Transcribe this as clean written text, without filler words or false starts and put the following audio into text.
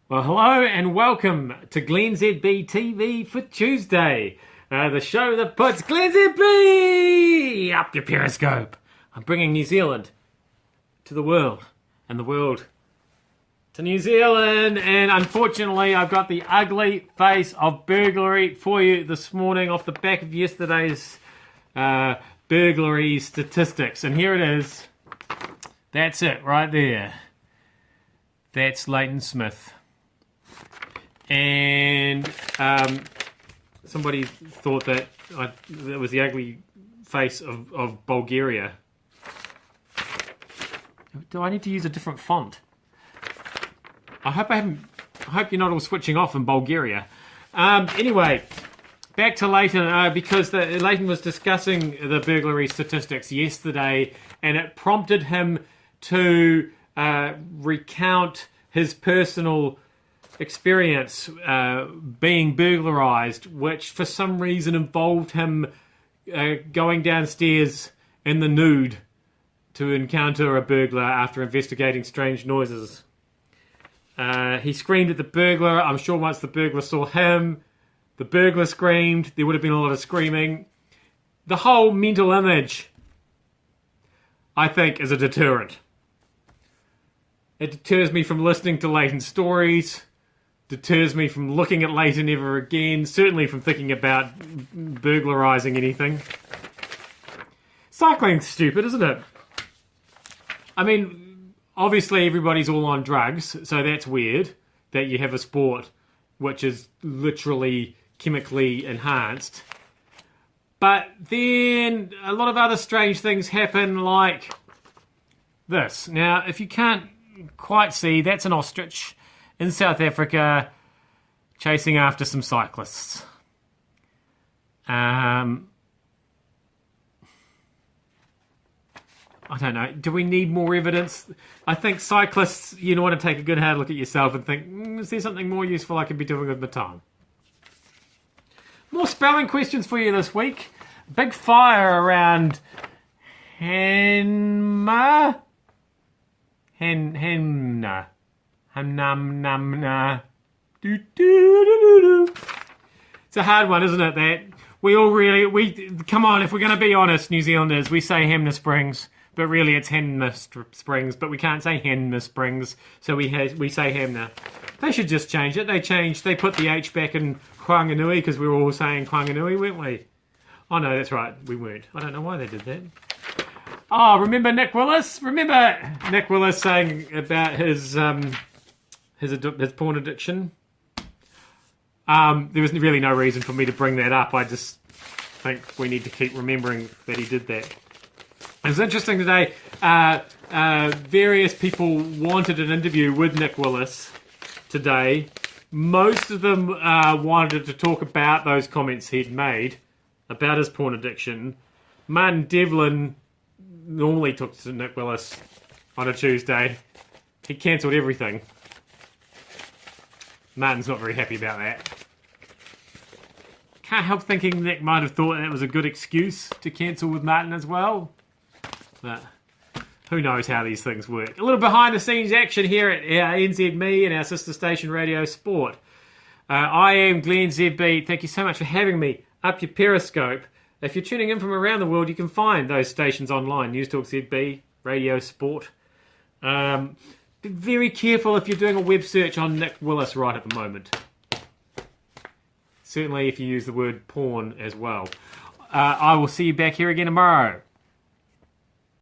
Well, hello and welcome to glennzb TV for Tuesday, the show that puts glennzb up your Periscope. I'm bringing New Zealand to the world, and the world to New Zealand, and unfortunately I've got the ugly face of burglary for you this morning off the back of yesterday's burglary statistics, and here it is. That's it right there. That's Leighton Smith. And somebody thought that that was the ugly face of Bulgaria. Do I need to use a different font? I hope you're not all switching off in Bulgaria. Anyway, back to Leighton, because Leighton was discussing the burglary statistics yesterday, and it prompted him to recount his personal experience being burglarized, which for some reason involved him going downstairs in the nude to encounter a burglar after investigating strange noises. He screamed at the burglar. I'm sure once the burglar saw him, the burglar screamed. There would have been a lot of screaming. The whole mental image, I think, is a deterrent. It deters me from listening to Leighton's stories, deters me from looking at Leighton ever again, certainly from thinking about burglarizing anything. Cycling's stupid, isn't it? I mean, obviously everybody's all on drugs, so that's weird that you have a sport which is literally chemically enhanced. But then a lot of other strange things happen, like this. Now, if you can't quite see, that's an ostrich in South Africa chasing after some cyclists. I don't know. Do we need more evidence? I think cyclists, you want to take a good hard look at yourself and think, is there something more useful I could be doing with my time? More spelling questions for you this week. Big fire around Henna. Henna. Hamnamnamna. It's a hard one, isn't it? That we come on. If we're going to be honest, New Zealanders, we say Henna Springs, but really it's Henna Springs. But we can't say Henna Springs, so we say Henna. They should just change it. They put the H back in Whanganui because we were all saying Whanganui, weren't we? Oh no, that's right, we weren't. I don't know why they did that. Oh, remember Nick Willis? Remember Nick Willis saying about his porn addiction? There was really no reason for me to bring that up. I just think we need to keep remembering that he did that. It was interesting today. Various people wanted an interview with Nick Willis today. Most of them wanted to talk about those comments he'd made about his porn addiction. Martin Devlin normally talks to Nick Willis on a Tuesday. He cancelled everything. Martin's not very happy about that. Can't help thinking Nick might have thought that was a good excuse to cancel with Martin as well. But who knows how these things work. A little behind the scenes action here at NZME and our sister station Radio Sport. I am glennzb. Thank you so much for having me up your Periscope. If you're tuning in from around the world, you can find those stations online. News Talk ZB, Radio Sport. Be very careful if you're doing a web search on Nick Willis right at the moment. Certainly if you use the word porn as well. I will see you back here again tomorrow.